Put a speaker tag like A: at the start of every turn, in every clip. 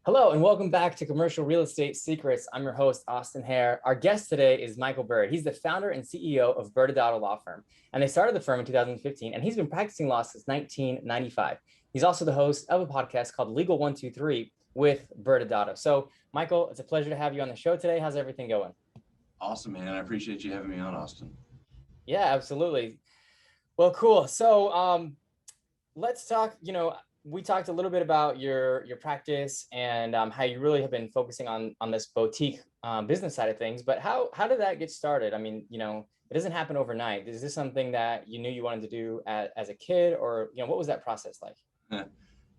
A: Hello and welcome back to Commercial Real Estate Secrets. I'm your host, Austin Hare. Our guest today is Michael Byrd. He's the founder and CEO of ByrdAdatto Law Firm, and they started the firm in 2015. And he's been practicing law since 1995. He's also the host of a podcast called Legal 123 with ByrdAdatto. So, Michael, it's a pleasure to have you on the show today. How's everything going?
B: Awesome, man. I appreciate you having me on, Austin.
A: Yeah, absolutely. Well, cool. So, let's talk. We talked a little bit about your practice and how you really have been focusing on this boutique business side of things. But how did that get started? I mean, it doesn't happen overnight. Is this something that you knew you wanted to do as a kid, or what was that process like?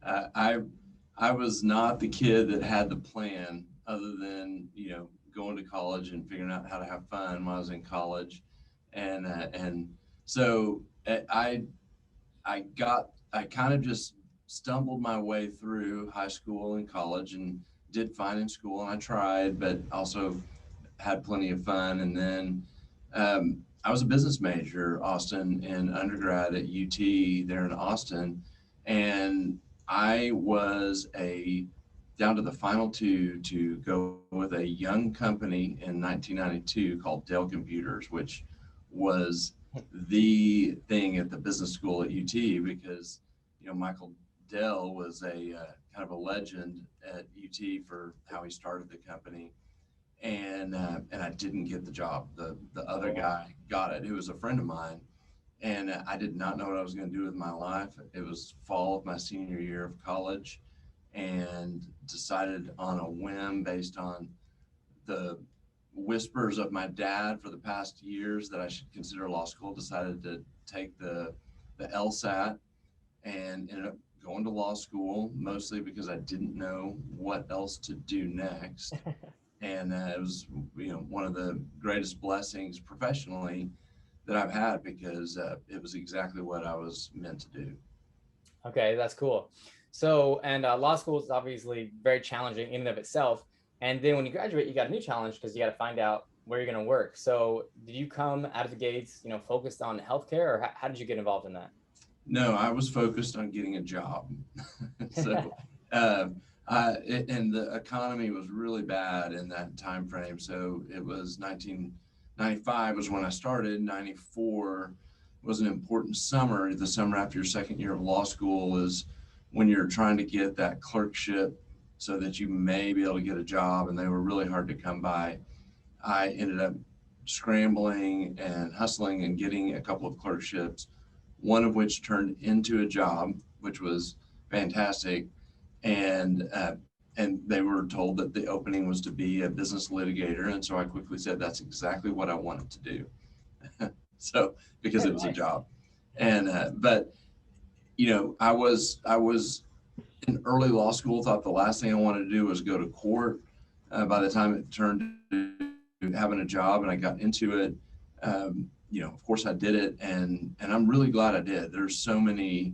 B: I was not the kid that had the plan, other than going to college and figuring out how to have fun when I was in college, and so I kind of just stumbled my way through high school and college and did fine in school, and I tried, but also had plenty of fun. And then I was a business major, Austin, in undergrad at UT there in Austin, and I was down to the final two to go with a young company in 1992 called Dell Computers, which was the thing at the business school at UT, because Michael Dell was a kind of a legend at UT for how he started the company, and I didn't get the job. The other guy got it. He was a friend of mine, and I did not know what I was going to do with my life. It was fall of my senior year of college, and decided on a whim, based on the whispers of my dad for the past years, that I should consider law school. Decided to take the LSAT and ended up going to law school, mostly because I didn't know what else to do next. And it was one of the greatest blessings professionally that I've had, because it was exactly what I was meant to do.
A: Okay, that's cool. So, and law school is obviously very challenging in and of itself. And then when you graduate, you got a new challenge because you got to find out where you're going to work. So, did you come out of the gates, focused on healthcare, or how did you get involved in that?
B: No, I was focused on getting a job. So, and the economy was really bad in that time frame. So it was 1995 was when I started. 94 was an important summer. The summer after your second year of law school is when you're trying to get that clerkship so that you may be able to get a job, and they were really hard to come by. I ended up scrambling and hustling and getting a couple of clerkships, one of which turned into a job, which was fantastic. And they were told that the opening was to be a business litigator. And so I quickly said, that's exactly what I wanted to do. So, because it was a job. And, but, I was in early law school, thought the last thing I wanted to do was go to court. By the time it turned to having a job and I got into it, of course I did it, and I'm really glad I did. There's so many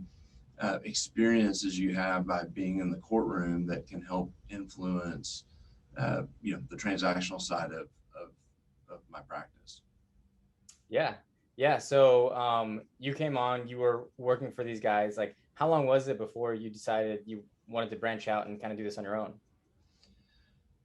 B: experiences you have by being in the courtroom that can help influence, the transactional side of my practice.
A: Yeah. Yeah. So you came on, you were working for these guys. Like, how long was it before you decided you wanted to branch out and kind of do this on your own?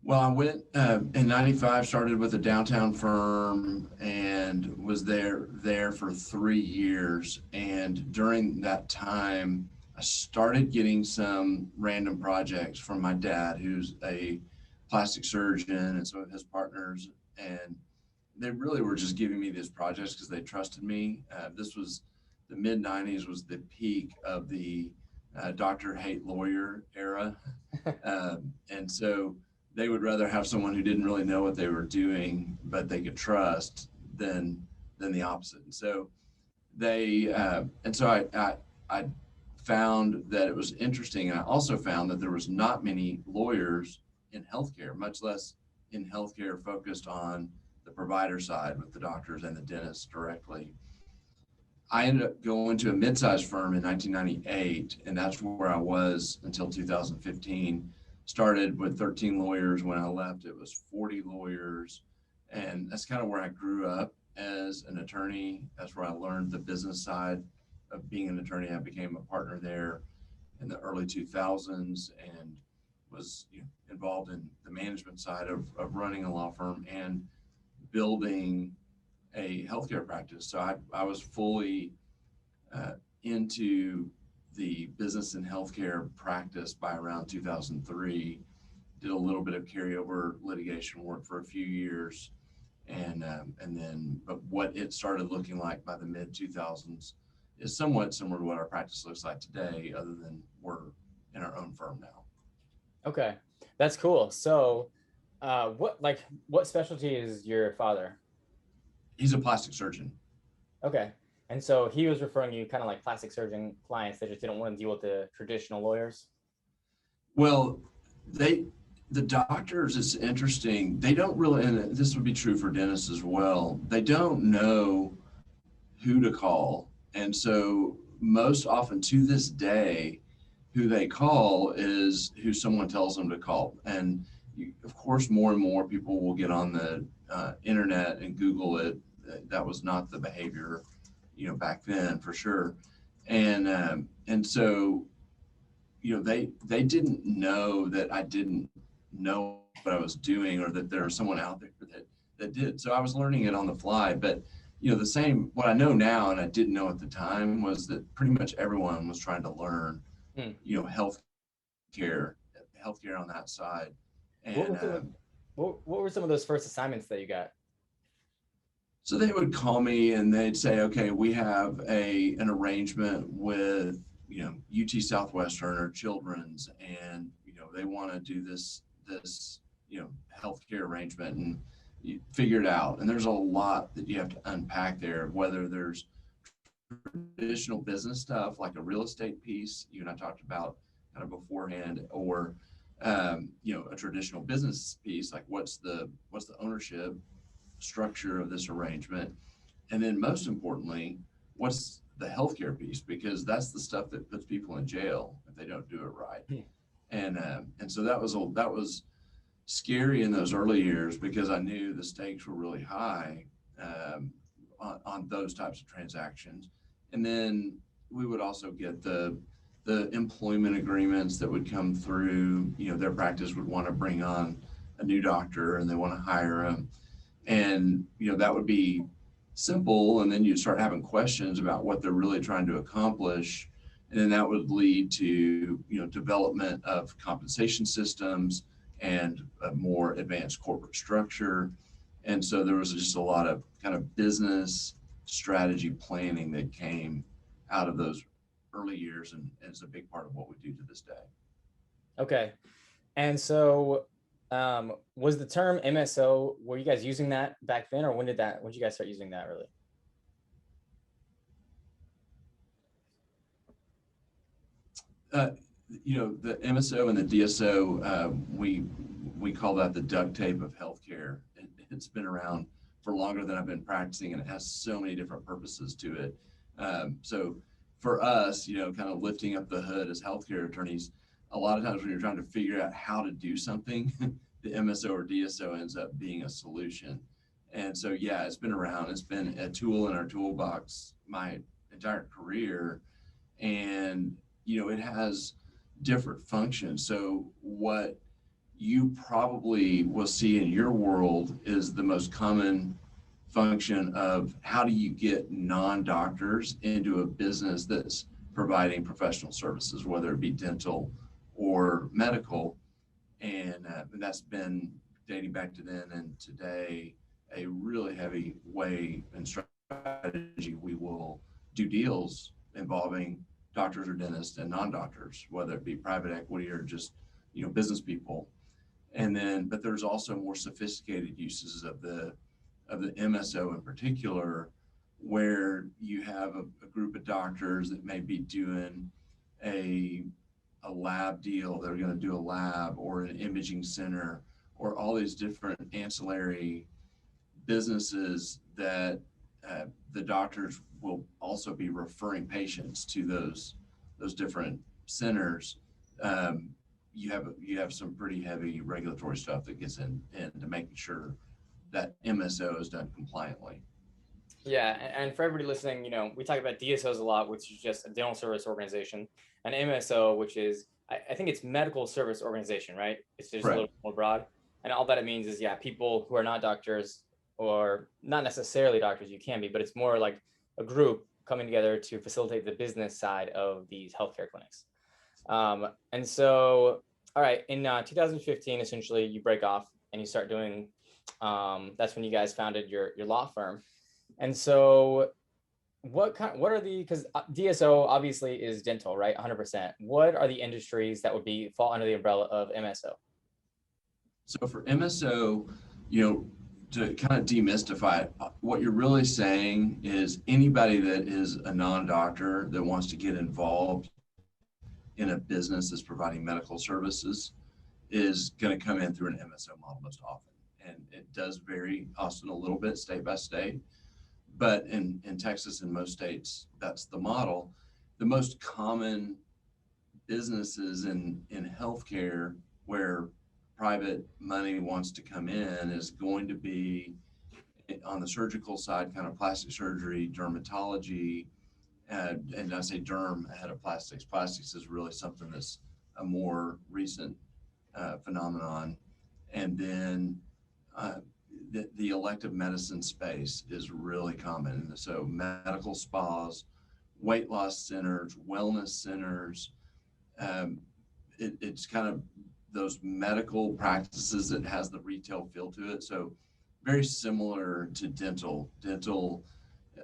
B: Well, I went in 95, started with a downtown firm, and was there for 3 years. And during that time, I started getting some random projects from my dad, who's a plastic surgeon, and some of his partners. And they really were just giving me these projects because they trusted me. This was the mid 90s, was the peak of the doctor hate lawyer era. And so they would rather have someone who didn't really know what they were doing, but they could trust, than the opposite. And so I found that it was interesting. And I also found that there was not many lawyers in healthcare, much less in healthcare focused on the provider side with the doctors and the dentists directly. I ended up going to a mid-sized firm in 1998, and that's where I was until 2015. Started with 13 lawyers. When I left, it was 40 lawyers. And that's kind of where I grew up as an attorney. That's where I learned the business side of being an attorney. I became a partner there in the early 2000s, and was involved in the management side of running a law firm and building a healthcare practice. So I was fully into the business and healthcare practice by around 2003. Did a little bit of carryover litigation work for a few years, and then, but what it started looking like by the mid 2000s is somewhat similar to what our practice looks like today, other than we're in our own firm now.
A: Okay, that's cool. So, what specialty is your father?
B: He's a plastic surgeon.
A: Okay, and so he was referring you kind of like plastic surgeon clients that just didn't want to deal with the traditional lawyers.
B: Well, the doctors, it's interesting. They don't really, and this would be true for dentists as well. They don't know who to call. And so most often to this day, who they call is who someone tells them to call. And of course, more and more people will get on the internet and Google it. That was not the behavior, back then for sure. And so, they didn't know that I didn't know what I was doing, or that there was someone out there that did. So I was learning it on the fly. But the same, what I know now and I didn't know at the time, was that pretty much everyone was trying to learn healthcare on that side. And
A: what were some of those first assignments that you got?
B: so they would call me and they'd say, okay, we have an arrangement with UT Southwestern or Children's, and they want to do this healthcare arrangement, and you figure it out. And there's a lot that you have to unpack there, whether there's traditional business stuff like a real estate piece you and I talked about kind of beforehand, or a traditional business piece like what's the ownership structure of this arrangement, and then most importantly, what's the healthcare piece, because that's the stuff that puts people in jail if they don't do it right. And so that was scary in those early years, because I knew the stakes were really high on those types of transactions. And then we would also get the employment agreements that would come through. Their practice would want to bring on a new doctor and they want to hire them, and that would be simple, and then you start having questions about what they're really trying to accomplish, and then that would lead to development of compensation systems and a more advanced corporate structure. And so there was just a lot of kind of business strategy planning that came out of those early years, and it's a big part of what we do to this day.
A: Okay, and so was the term MSO, were you guys using that back then, or when did you guys start using that really?
B: The MSO and the DSO, we call that the duct tape of healthcare. It's been around for longer than I've been practicing, and it has so many different purposes to it. So for us, kind of lifting up the hood as healthcare attorneys, a lot of times when you're trying to figure out how to do something, the MSO or DSO ends up being a solution. And so, yeah, it's been around. It's been a tool in our toolbox my entire career. And, it has different functions. So what you probably will see in your world is the most common function of how do you get non-doctors into a business that's providing professional services, whether it be dental or medical. And that's been dating back to then and today a really heavy way and strategy. We will do deals involving doctors or dentists and non-doctors, whether it be private equity or just business people. And then, but there's also more sophisticated uses of the MSO in particular, where you have a group of doctors that may be doing a lab deal. They're going to do a lab or an imaging center or all these different ancillary businesses that the doctors will also be referring patients to those different centers. You have some pretty heavy regulatory stuff that gets into making sure that MSO is done compliantly.
A: Yeah, and for everybody listening, we talk about DSOs a lot, which is just a dental service organization, an MSO, which is I think it's medical service organization, right? It's just a
B: Right.
A: little more broad, and all that it means is yeah, people who are not doctors or not necessarily doctors, you can be, but it's more like a group coming together to facilitate the business side of these healthcare clinics. And so, all right, in 2015, essentially, you break off and you start doing. That's when you guys founded your law firm. And so, what are the, because DSO obviously is dental, right? 100%. What are the industries that would be fall under the umbrella of MSO?
B: So for MSO, to kind of demystify it, what you're really saying is anybody that is a non-doctor that wants to get involved in a business that's providing medical services is going to come in through an MSO model most often. And it does vary, Austin, a little bit state by state, but in Texas and most states, that's the model. The most common businesses in healthcare where private money wants to come in is going to be on the surgical side, kind of plastic surgery, dermatology, and I say derm ahead of plastics. Plastics is really something that's a more recent phenomenon. And then uh, the elective medicine space is really common. So medical spas, weight loss centers, wellness centers, um, it's kind of those medical practices that has the retail feel to it. So very similar to dental. Dental,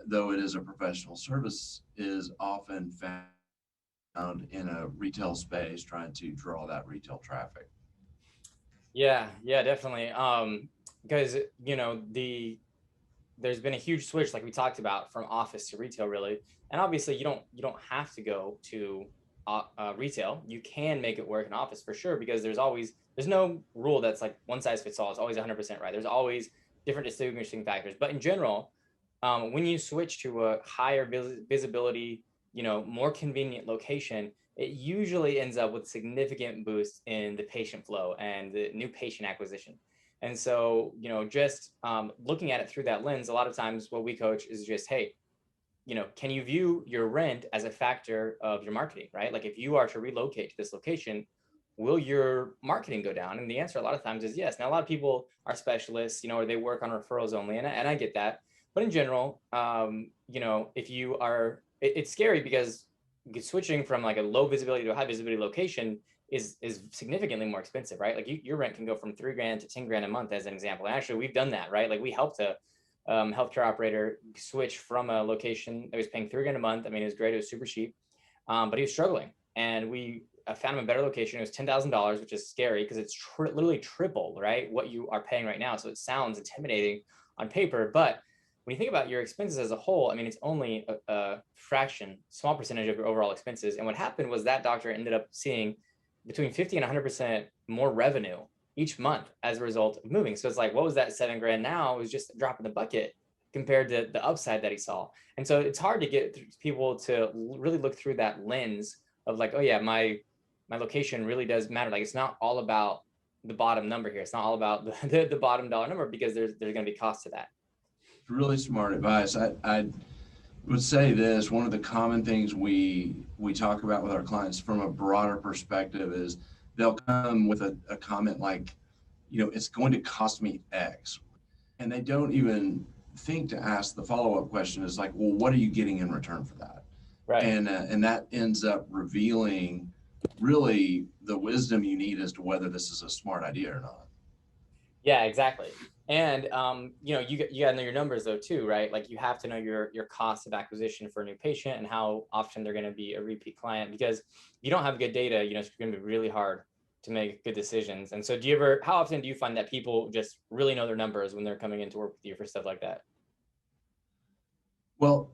B: though it is a professional service, is often found in a retail space trying to draw that retail traffic.
A: Yeah, definitely. Because there's been a huge switch, like we talked about, from office to retail, really. And obviously, you don't have to go to retail. You can make it work in office for sure, because there's no rule that's like one size fits all. It's always 100% right. There's always different distinguishing factors. But in general, when you switch to a higher visibility, more convenient location, it usually ends up with significant boosts in the patient flow and the new patient acquisition. And so, just looking at it through that lens, a lot of times what we coach is just, hey, can you view your rent as a factor of your marketing, right? Like if you are to relocate to this location, will your marketing go down? And the answer a lot of times is yes. Now, a lot of people are specialists, or they work on referrals only, and I get that. But in general, if you are, it's scary because switching from like a low visibility to a high visibility location is significantly more expensive, right? Like your rent can go from $3,000 to $10,000 a month, as an example. And actually, we've done that, right? Like we helped a healthcare operator switch from a location that was paying $3,000 a month. I mean, it was great; it was super cheap, but he was struggling, and we found him a better location. It was $10,000, which is scary because it's literally triple, right, what you are paying right now. So it sounds intimidating on paper, but when you think about your expenses as a whole, I mean, it's only a fraction, small percentage of your overall expenses. And what happened was that doctor ended up seeing between 50 and 100% more revenue each month as a result of moving. So it's like, what was that $7,000 now? It was just a drop in the bucket compared to the upside that he saw. And so it's hard to get people to really look through that lens of like, oh yeah, my location really does matter. Like it's not all about the bottom number here. It's not all about the bottom dollar number, because there's going to be cost to that.
B: Really smart advice. I would say this, one of the common things we talk about with our clients from a broader perspective is they'll come with a comment like, it's going to cost me X. And they don't even think to ask the follow-up question is like, well, what are you getting in return for that?
A: Right.
B: And that ends up revealing really the wisdom you need as to whether this is a smart idea or not.
A: Yeah, exactly. And you got to know your numbers though too, right? Like you have to know your cost of acquisition for a new patient and how often they're going to be a repeat client, because if you don't have good data, it's going to be really hard to make good decisions. And so how often do you find that people just really know their numbers when they're coming in to work with you for stuff like that?
B: Well,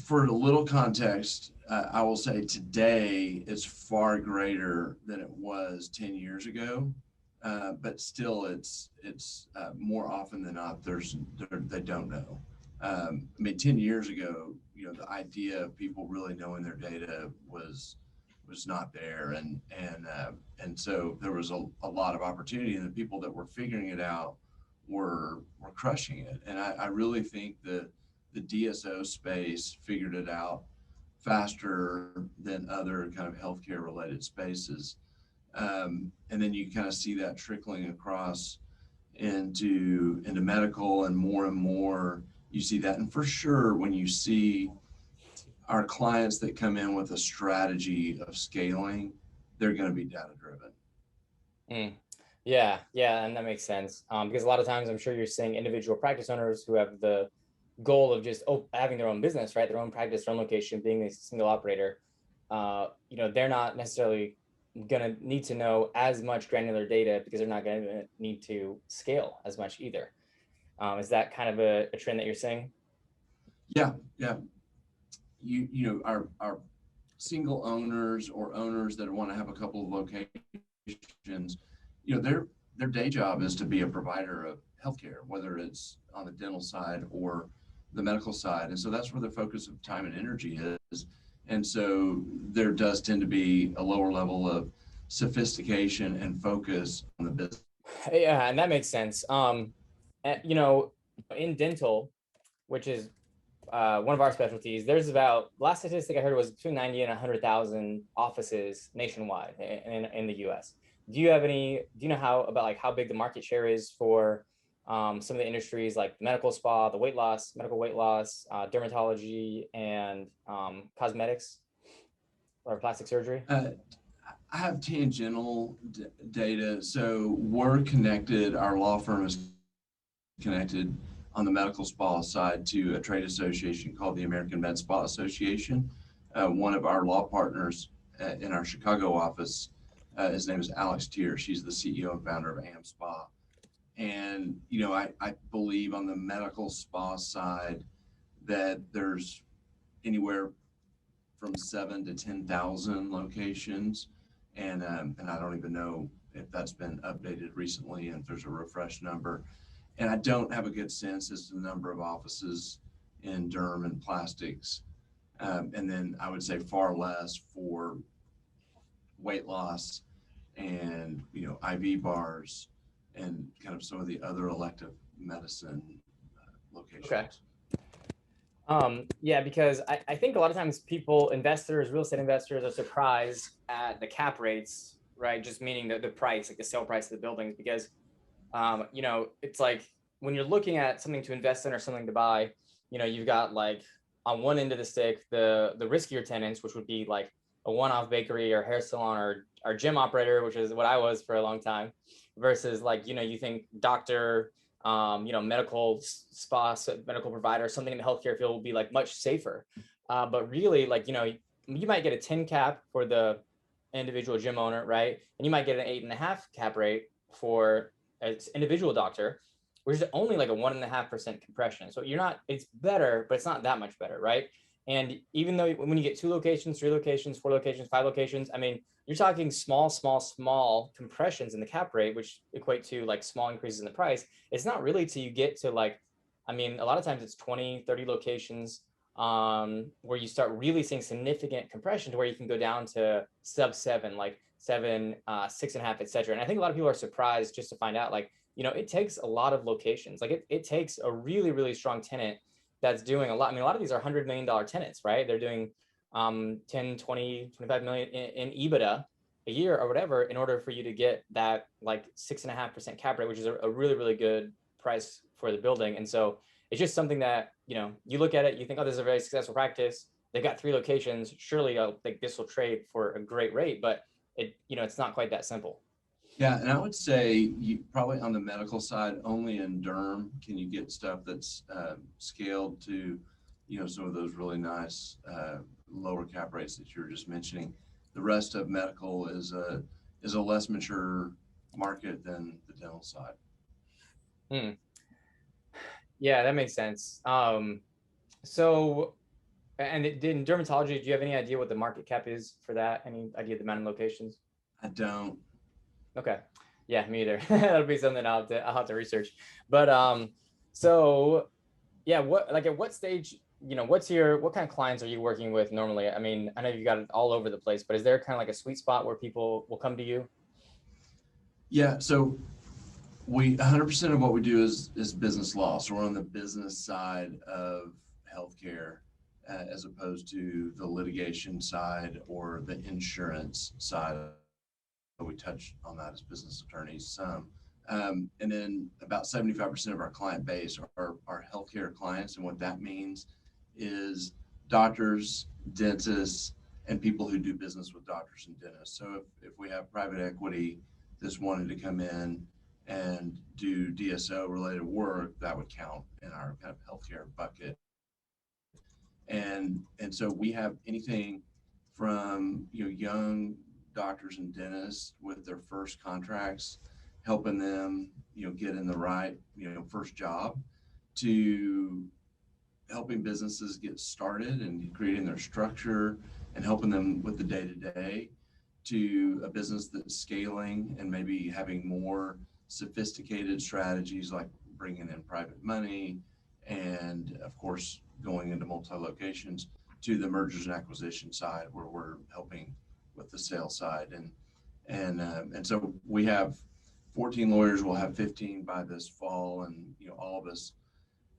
B: for a little context, I will say today it's far greater than it was 10 years ago. But still, it's more often than not, they don't know. I mean, 10 years ago, the idea of people really knowing their data was not there, and so there was a lot of opportunity, and the people that were figuring it out were crushing it. And I really think that the DSO space figured it out faster than other kind of healthcare related spaces. And then you kind of see that trickling across into medical, and more you see that. And for sure, when you see our clients that come in with a strategy of scaling, they're going to be data driven.
A: Yeah, and that makes sense. Because a lot of times I'm sure you're seeing individual practice owners who have the goal of just having their own business, right? Their own practice, their own location, being a single operator. They're not necessarily gonna need to know as much granular data because they're not gonna need to scale as much either. Is that kind of a trend that you're seeing?
B: Yeah. Our single owners or owners that want to have a couple of locations, their day job is to be a provider of healthcare, whether it's on the dental side or the medical side. And so that's where the focus of time and energy is. And so there does tend to be a lower level of sophistication and focus on the business.
A: Yeah, and that makes sense. In dental, which is one of our specialties, there's about, last statistic I heard was between 90 and 100,000 offices nationwide in the US. Do you know how big the market share is for some of the industries like medical spa, medical weight loss, dermatology, and cosmetics or plastic surgery?
B: I have tangential data. So we're connected, our law firm is connected on the medical spa side to a trade association called the American Med Spa Association. One of our law partners in our Chicago office, his name is Alex Tier. She's the CEO and founder of AM Spa. And, I believe on the medical spa side that there's anywhere from 7 to 10,000 locations. And I don't even know if that's been updated recently and if there's a refresh number. And I don't have a good sense as to the number of offices in derm and plastics. And then I would say far less for weight loss and, IV bars and kind of some of the other elective medicine locations.
A: Okay. Yeah, because I think a lot of times investors, real estate investors, are surprised at the cap rates, right? Just meaning the price, like the sale price of the buildings, because it's like when you're looking at something to invest in or something to buy, you've got like on one end of the stick, the riskier tenants, which would be like a one-off bakery or hair salon or gym operator, which is what I was for a long time, versus like, you think doctor, medical spa, medical provider, something in the healthcare field will be like much safer. But really, like, you might get a 10 cap for the individual gym owner, right? And you might get an 8.5 cap rate for an individual doctor, which is only like a 1.5% compression. So it's better, but it's not that much better, right? And even though when you get 2 locations, 3 locations, 4 locations, 5 locations, I mean, you're talking small compressions in the cap rate, which equate to like small increases in the price. It's not really till you get to like, I mean, a lot of times it's 20, 30 locations where you start really seeing significant compression to where you can go down to sub 7, like 7, 6.5, etc. And I think a lot of people are surprised just to find out, like, it takes a lot of locations. Like it takes a really, really strong tenant that's doing a lot. I mean, a lot of these are $100 million tenants, right? They're doing 10, 20, 25 million in EBITDA a year or whatever, in order for you to get that like 6.5% cap rate, which is a really, really good price for the building. And so it's just something that, you look at it, you think, oh, this is a very successful practice. They've got 3 locations. Surely I think this will trade for a great rate, but it's not quite that simple.
B: Yeah, and I would say you probably on the medical side, only in derm can you get stuff that's scaled to, some of those really nice lower cap rates that you were just mentioning. The rest of medical is a less mature market than the dental side.
A: Yeah, that makes sense. So, and in dermatology, do you have any idea what the market cap is for that? Any idea the amount of locations?
B: I don't.
A: Okay. Yeah, me either. That'll be something I'll have to research. But so yeah, at what stage, what kind of clients are you working with normally? I mean, I know you've got it all over the place, but is there kind of like a sweet spot where people will come to you?
B: Yeah, so 100% of what we do is business law. So we're on the business side of healthcare as opposed to the litigation side or the insurance side. We touch on that as business attorneys some. And then about 75% of our client base are healthcare clients. And what that means is doctors, dentists, and people who do business with doctors and dentists. So if we have private equity that's wanting to come in and do DSO related work, that would count in our kind of healthcare bucket. And so we have anything from young doctors and dentists with their first contracts, helping them get in the right first job, to helping businesses get started and creating their structure and helping them with the day-to-day, to a business that's scaling and maybe having more sophisticated strategies like bringing in private money and of course going into multi-locations, to the mergers and acquisition side where we're helping with the sales side. And so we have 14 lawyers. We'll have 15 by this fall, and all of us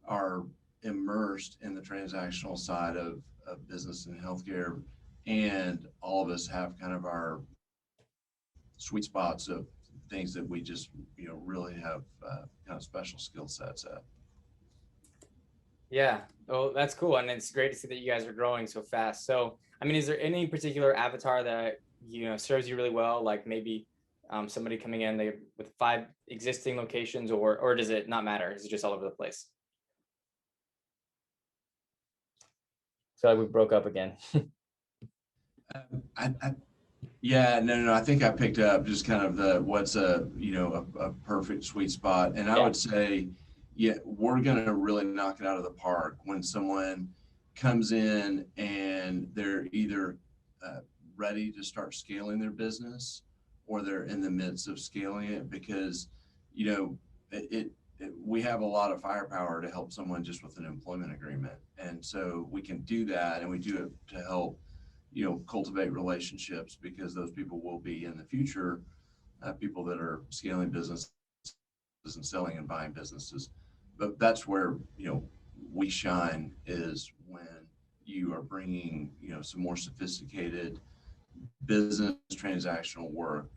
B: are immersed in the transactional side of business and healthcare, and all of us have kind of our sweet spots of things that we just really have kind of special skill sets at.
A: Yeah, oh, that's cool. And it's great to see that you guys are growing so fast. So, I mean, is there any particular avatar that, serves you really well? Like maybe somebody coming in with 5 existing locations, or does it not matter? Is it just all over the place? So like we broke up again.
B: Yeah, no, I think I picked up just kind of what's a perfect sweet spot. And I would say, yeah, we're going to really knock it out of the park when someone comes in and they're either ready to start scaling their business or they're in the midst of scaling it, because, we have a lot of firepower to help someone just with an employment agreement. And so we can do that, and we do it to help, cultivate relationships, because those people will be in the future people that are scaling businesses and selling and buying businesses. But that's where, we shine, is when you are bringing, some more sophisticated business transactional work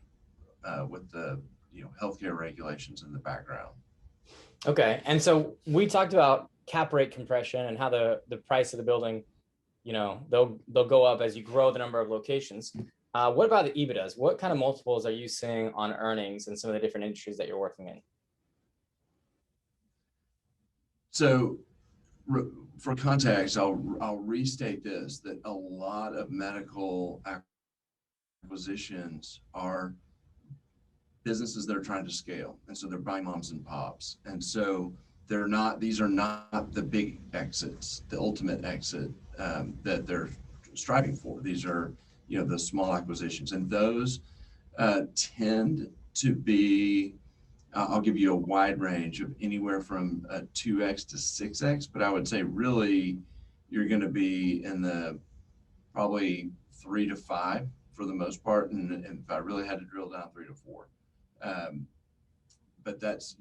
B: with the, healthcare regulations in the background.
A: Okay. And so we talked about cap rate compression and how the price of the building, they'll go up as you grow the number of locations. What about the EBITDAs? What kind of multiples are you seeing on earnings in some of the different industries that you're working in?
B: So for context, I'll restate this, that a lot of medical acquisitions are businesses that are trying to scale. And so they're buying moms and pops. And so these are not the big exits, the ultimate exit that they're striving for. These are, the small acquisitions. And those tend to be, I'll give you a wide range of anywhere from 2x to 6x, but I would say really you're going to be in the probably 3 to 5 for the most part. And if I really had to drill down, 3 to 4. But that's,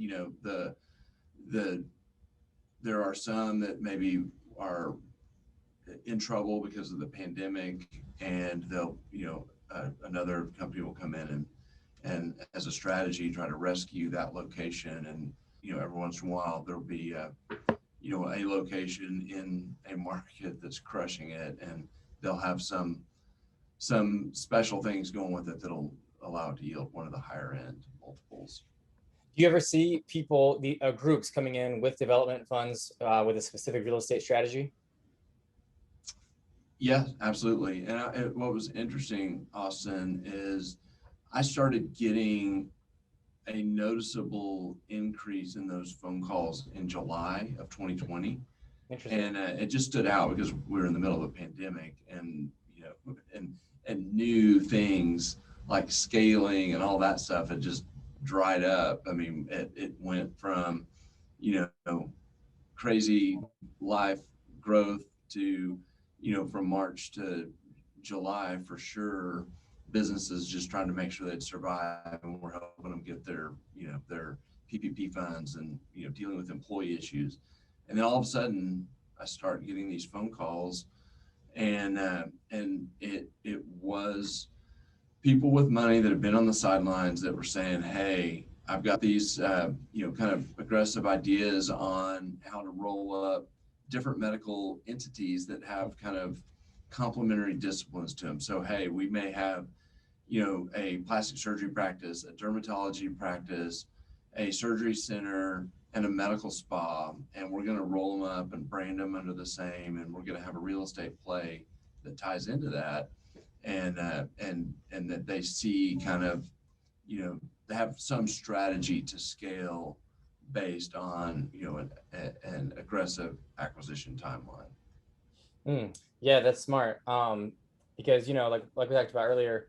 B: there are some that maybe are in trouble because of the pandemic, and they'll, another company will come in and as a strategy try to rescue that location. And, every once in a while there'll be, a location in a market that's crushing it, and they'll have some special things going with it that'll allow it to yield one of the higher end multiples.
A: Do you ever see people, groups coming in with development funds with a specific real estate strategy?
B: Yeah, absolutely. And what was interesting, Austin, is I started getting a noticeable increase in those phone calls in July of 2020.
A: Interesting.
B: And it just stood out because we were in the middle of a pandemic, and and new things like scaling and all that stuff had just dried up. I mean, it went from, crazy life growth to, from March to July, for sure, businesses just trying to make sure they'd survive, and we're helping them get their, their PPP funds and, dealing with employee issues. And then all of a sudden, I start getting these phone calls, and it was people with money that have been on the sidelines that were saying, "Hey, I've got these kind of aggressive ideas on how to roll up different medical entities that have kind of complementary disciplines to them. So, hey, we may have a plastic surgery practice, a dermatology practice, a surgery center, and a medical spa, and we're going to roll them up and brand them under the same, and we're going to have a real estate play that ties into that, and that they see kind of, they have some strategy to scale based on an aggressive acquisition timeline."
A: Yeah, that's smart. Because like we talked about earlier,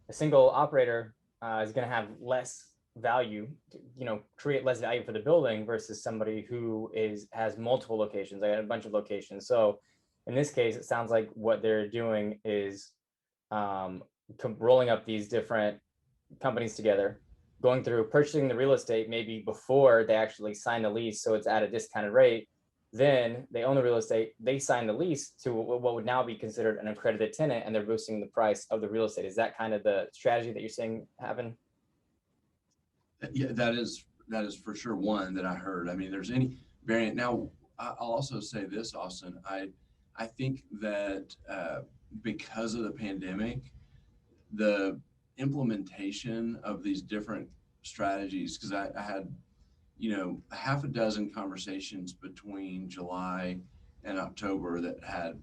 A: a single operator is going to have less value, create less value for the building versus somebody who has multiple locations. I got a bunch of locations. So in this case, it sounds like what they're doing is rolling up these different companies together, going through purchasing the real estate maybe before they actually sign the lease, so it's at a discounted rate. Then they own the real estate, they sign the lease to what would now be considered an accredited tenant, and they're boosting the price of the real estate. Is that kind of the strategy that you're seeing happen?
B: Yeah, that is for sure one that I heard. I mean, there's any variant. Now, I'll also say this, Austin. I think that because of the pandemic, the implementation of these different strategies, because I had a half a dozen conversations between July and October that had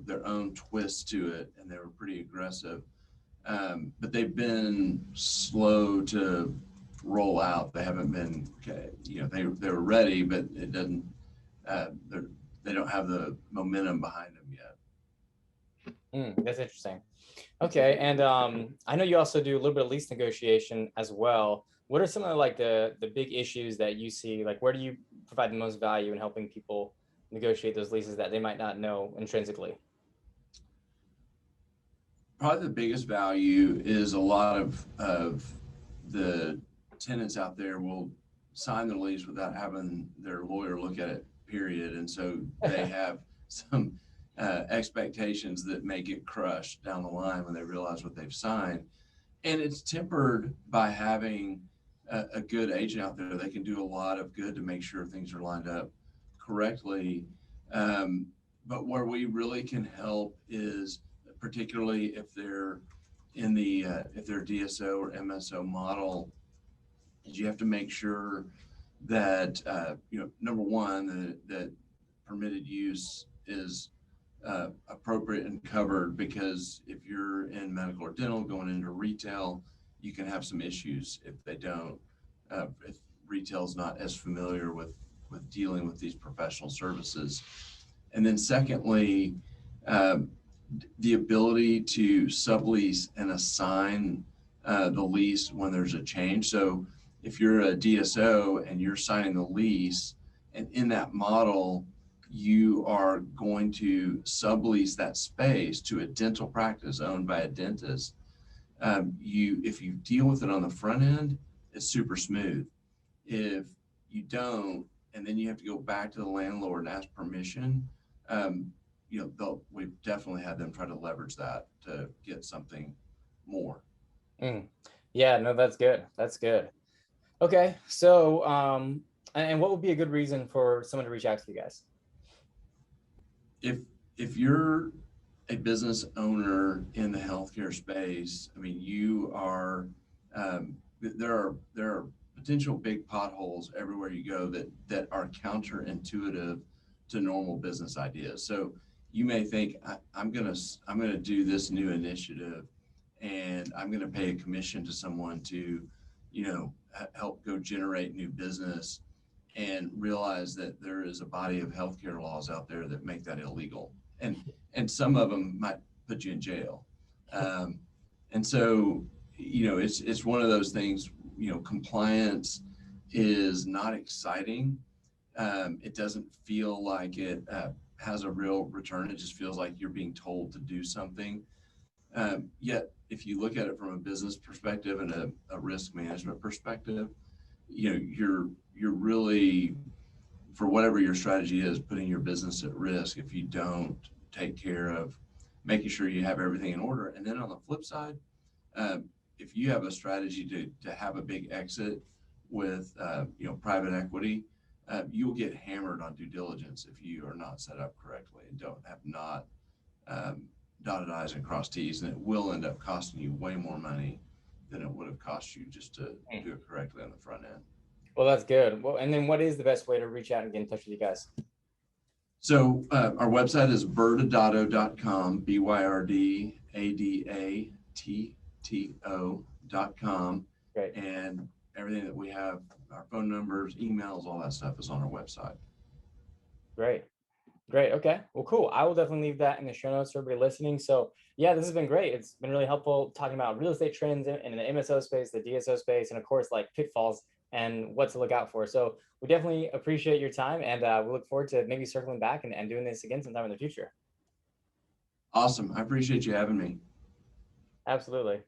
B: their own twist to it, and they were pretty aggressive, but they've been slow to roll out. They haven't been, they were ready, but it doesn't, they don't have the momentum behind them yet.
A: That's interesting. Okay, and I know you also do a little bit of lease negotiation as well. What are some of the big issues that you see? Like, where do you provide the most value in helping people negotiate those leases that they might not know intrinsically?
B: Probably the biggest value is a lot of the tenants out there will sign the lease without having their lawyer look at it, period. And so they have some expectations that may get crushed down the line when they realize what they've signed. And it's tempered by having a good agent out there. They can do a lot of good to make sure things are lined up correctly. But where we really can help is, particularly if they're in the if they're DSO or MSO model, is you have to make sure that number one, that permitted use is appropriate and covered, because if you're in medical or dental going into retail, you can have some issues if they don't, if retail's not as familiar with dealing with these professional services. And then secondly, the ability to sublease and assign the lease when there's a change. So if you're a DSO and you're signing the lease, and in that model, you are going to sublease that space to a dental practice owned by a dentist, if you deal with it on the front end, it's super smooth. If you don't, and then you have to go back to the landlord and ask permission, we've definitely had them try to leverage that to get something more.
A: Yeah, no, that's good. That's good. Okay, so and what would be a good reason for someone to reach out to you guys?
B: If you're a business owner in the healthcare space, I mean, you are there are potential big potholes everywhere you go that are counterintuitive to normal business ideas. So you may think, I'm gonna do this new initiative, and I'm gonna pay a commission to someone to help go generate new business, and realize that there is a body of healthcare laws out there that make that illegal, and some of them might put you in jail. And so it's one of those things. Compliance is not exciting. It doesn't feel like it has a real return. It just feels like you're being told to do something. Yet, if you look at it from a business perspective and a risk management perspective, you're really for whatever your strategy is, putting your business at risk if you don't take care of making sure you have everything in order. And then on the flip side, if you have a strategy to have a big exit with private equity, you'll get hammered on due diligence if you are not set up correctly and don't have not dotted I's and crossed T's, and it will end up costing you way more money than it would have cost you just to do it correctly on the front end.
A: Well, that's good. Well, and then what is the best way to reach out and get in touch with you guys?
B: So our website is ByrdAdatto.com, ByrdAdatto.com.
A: Great.
B: And everything that we have, our phone numbers, emails, all that stuff is on our website.
A: Great. Great. Okay. Well, cool. I will definitely leave that in the show notes for everybody listening. So yeah, this has been great. It's been really helpful talking about real estate trends in the MSO space, the DSO space, and of course, like pitfalls and what to look out for. So we definitely appreciate your time, and we look forward to maybe circling back and doing this again sometime in the future.
B: Awesome. I appreciate you having me.
A: Absolutely.